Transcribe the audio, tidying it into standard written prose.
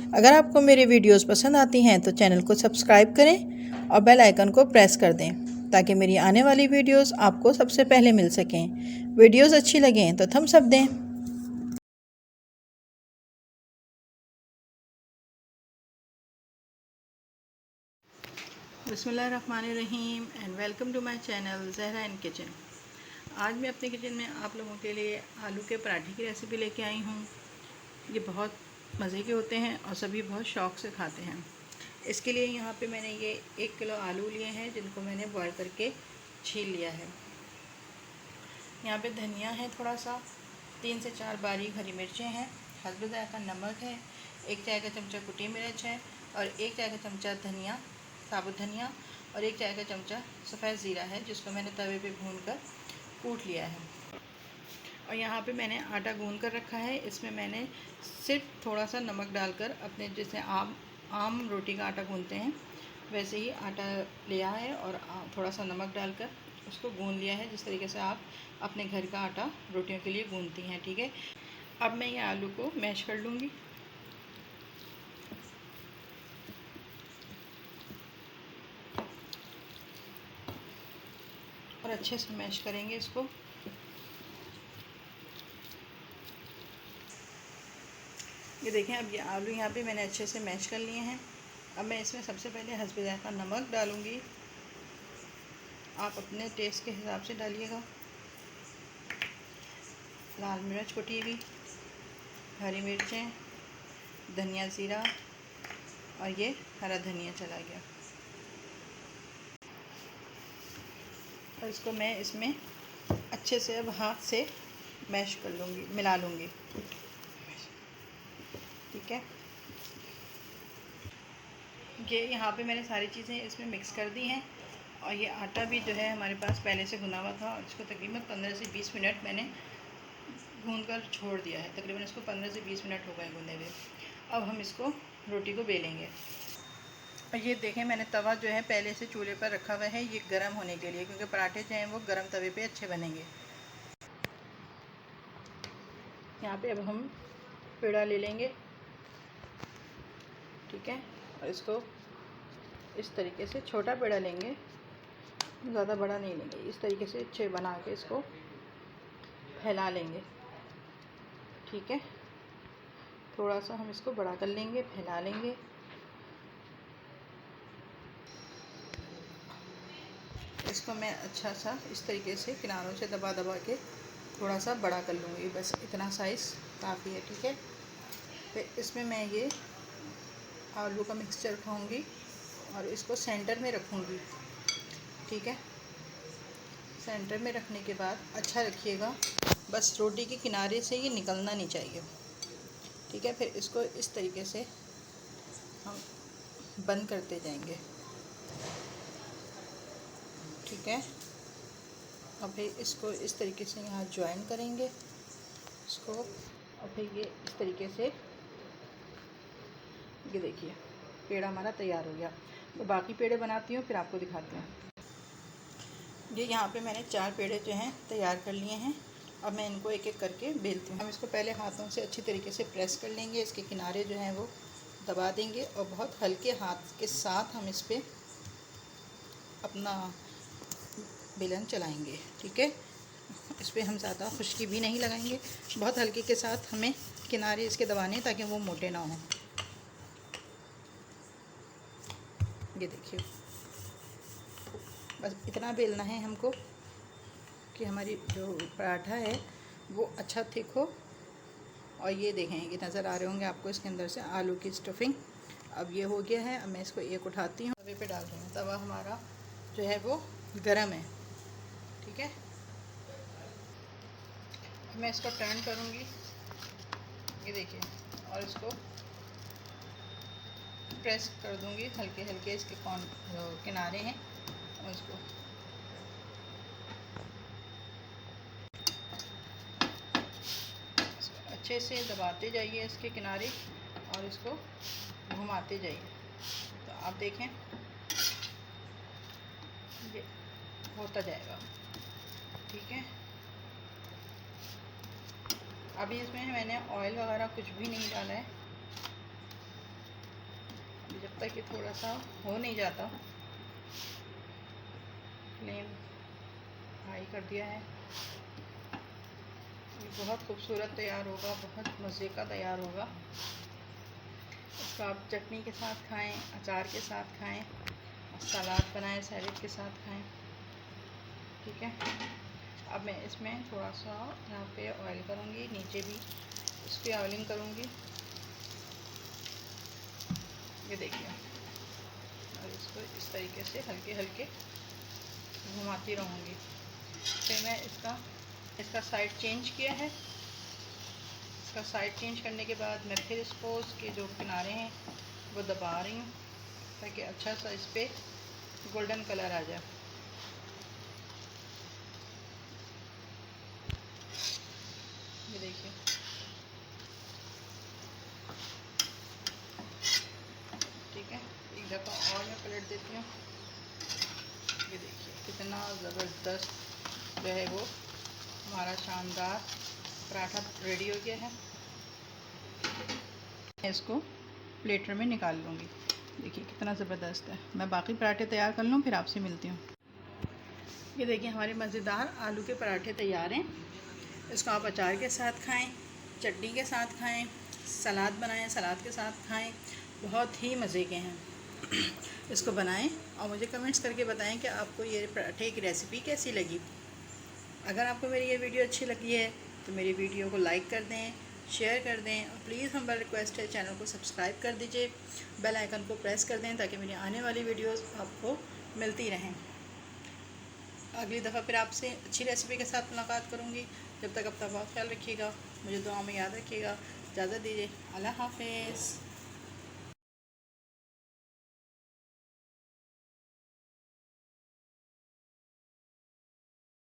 अगर आपको मेरी वीडियोस पसंद आती हैं तो चैनल को सब्सक्राइब करें और बेल आइकन को प्रेस कर दें ताकि मेरी आने वाली वीडियोस आपको सबसे पहले मिल सकें। वीडियोस अच्छी लगें तो थम्स अप दें। बिस्मिल्लाहिर्रहमानिर्रहीम and welcome to my channel Zahra in kitchen. आज मैं अपने किचन में आप लोगों के लिए आलू के पराठे की रेसिपी लेके आई हूँ। ये बहुत मज़े के होते हैं और सभी बहुत शौक़ से खाते हैं। इसके लिए यहाँ पे मैंने ये 1 किलो आलू लिए हैं जिनको मैंने बॉयल करके छील लिया है। यहाँ पे धनिया है थोड़ा सा, 3 से 4 बारीक हरी मिर्चें हैं, हस्ब ज़ायक़ा नमक है, 1 चाय का चमचा कुटी मिर्च है और 1 चाय का चमचा धनिया, साबुत धनिया और 1 चाय का चमचा सफ़ेद ज़ीरा है जिसको मैंने तवे पे भूनकर कूट लिया है। और यहाँ पे मैंने आटा गूंद कर रखा है। इसमें मैंने सिर्फ थोड़ा सा नमक डालकर अपने जैसे आम रोटी का आटा गूंदते हैं वैसे ही आटा लिया है और थोड़ा सा नमक डालकर उसको गूंद लिया है, जिस तरीके से आप अपने घर का आटा रोटियों के लिए गूंदती हैं। ठीक है, अब मैं ये आलू को मैश कर लूँगी। और अच्छे से मैश करेंगे इसको। ये देखें, अब ये आलू यहाँ पे मैंने अच्छे से मैश कर लिए हैं। अब मैं इसमें सबसे पहले हस्ब ज़ायक़ा नमक डालूँगी। आप अपने टेस्ट के हिसाब से डालिएगा। लाल मिर्च कुटी हुई, हरी मिर्चें, धनिया ज़ीरा और ये हरा धनिया चला गया। और इसको मैं इसमें अच्छे से अब हाथ से मैश कर लूँगी, मिला लूँगी। ठीक है, ये यहाँ पे मैंने सारी चीज़ें इसमें मिक्स कर दी हैं। और ये आटा भी जो है हमारे पास पहले से भुना हुआ था और इसको तकरीबन 15 से 20 मिनट मैंने भून कर छोड़ दिया है। तकरीबन इसको 15 से 20 मिनट हो गए भुने हुए। अब हम इसको रोटी को बेलेंगे। और ये देखें, मैंने तवा जो है पहले से चूल्हे पर रखा हुआ है ये गर्म होने के लिए, क्योंकि पराठे जो हैं वो गर्म तवे पे अच्छे बनेंगे। यहाँ पे अब हम पेड़ा ले लेंगे। ठीक है, और इसको इस तरीके से छोटा पेड़ा लेंगे, ज़्यादा बड़ा नहीं लेंगे। इस तरीके से अच्छे बना के इसको फैला लेंगे। ठीक है, थोड़ा सा हम इसको बड़ा कर लेंगे, फैला लेंगे। इसको मैं अच्छा सा इस तरीके से किनारों से दबा दबा के थोड़ा सा बड़ा कर लूँगी। बस इतना साइज़ काफ़ी है। ठीक है, फिर इसमें मैं ये आलू का मिक्सचर खाऊंगी और इसको सेंटर में रखूँगी। ठीक है, सेंटर में रखने के बाद अच्छा रखिएगा, बस रोटी के किनारे से ये निकलना नहीं चाहिए। ठीक है, फिर इसको इस तरीके से हम बंद करते जाएंगे। ठीक है, और फिर इसको इस तरीके से यहाँ ज्वाइन करेंगे इसको। और फिर ये इस तरीके से, ये देखिए पेड़ा हमारा तैयार हो गया। तो बाकी पेड़े बनाती हूँ फिर आपको दिखाते हैं। ये यहाँ पे मैंने 4 पेड़े जो हैं तैयार कर लिए हैं। अब मैं इनको एक एक करके बेलती हूँ। हम इसको पहले हाथों से अच्छी तरीके से प्रेस कर लेंगे, इसके किनारे जो हैं वो दबा देंगे और बहुत हल्के हाथ के साथ हम इस पर अपना बेलन चलाएंगे। ठीक है, इस पर हम ज़्यादा खुश्की भी नहीं लगाएंगे, बहुत हल्के के साथ हमें किनारे इसके दबाने ताकि वो मोटे ना हों। ये देखिए, बस इतना बेलना है हमको कि हमारी जो पराठा है वो अच्छा थिक हो। और ये देखें, ये नज़र आ रहे होंगे आपको इसके अंदर से आलू की स्टफिंग। अब ये हो गया है। अब मैं इसको एक उठाती हूँ, तवे पे डाल रही हूँ। तवा हमारा जो है वो गरम है। ठीक है, मैं इसको टर्न करूँगी, ये देखिए, और इसको प्रेस कर दूँगी हल्के हल्के, इसके किनारे हैं और इसको अच्छे से दबाते जाइए इसके किनारे और इसको घुमाते जाइए। तो आप देखें ये होता जाएगा। ठीक है, अभी इसमें मैंने ऑयल वगैरह कुछ भी नहीं डाला है। लगता है कि थोड़ा सा हो नहीं जाता, फ्लेम हाई कर दिया है। ये बहुत खूबसूरत तैयार होगा, बहुत मज़े का तैयार होगा। इसको आप चटनी के साथ खाएं, अचार के साथ खाएं, सलाद बनाएं, सैलेड के साथ खाएं। ठीक है, अब मैं इसमें थोड़ा सा यहाँ पे ऑयल करूँगी, नीचे भी इस पर ऑयलिंग करूँगी। ये देखिए, और इसको इस तरीके से हल्के हल्के घुमाती रहूँगी। फिर मैं इसका साइड चेंज किया है। इसका साइड चेंज करने के बाद मैं फिर इसको इसके जो किनारे हैं वो दबा रही हूँ ताकि अच्छा सा इस पर गोल्डन कलर आ जाए। ये देखिए, ठीक है, एक दफ़ा और मैं पलट देती हूँ। ये देखिए कितना ज़बरदस्त जो है वो हमारा शानदार पराठा रेडी हो गया है। मैं इसको प्लेटर में निकाल लूँगी। देखिए कितना ज़बरदस्त है। मैं बाकी पराठे तैयार कर लूँ, फिर आपसे मिलती हूँ। ये देखिए हमारे मज़ेदार आलू के पराठे तैयार हैं। इसको आप अचार के साथ खाएं, चटनी के साथ खाएं, सलाद बनाएं, सलाद के साथ खाएं, बहुत ही मज़े के हैं। इसको बनाएं और मुझे कमेंट्स करके बताएं कि आपको ये पराठे की रेसिपी कैसी लगी। अगर आपको मेरी ये वीडियो अच्छी लगी है तो मेरी वीडियो को लाइक कर दें, शेयर कर दें और प्लीज़ हमारा रिक्वेस्ट है चैनल को सब्सक्राइब कर दीजिए, बेल आइकन को प्रेस कर दें ताकि मेरी आने वाली वीडियोस आपको मिलती रहें। अगली दफ़ा फिर आपसे अच्छी रेसिपी के साथ मुलाकात करूँगी। जब तक अपना बहुत ख्याल रखिएगा, मुझे दुआ में याद रखिएगा। इजाज़त दीजिए, अल्लाह हाफ़िज़।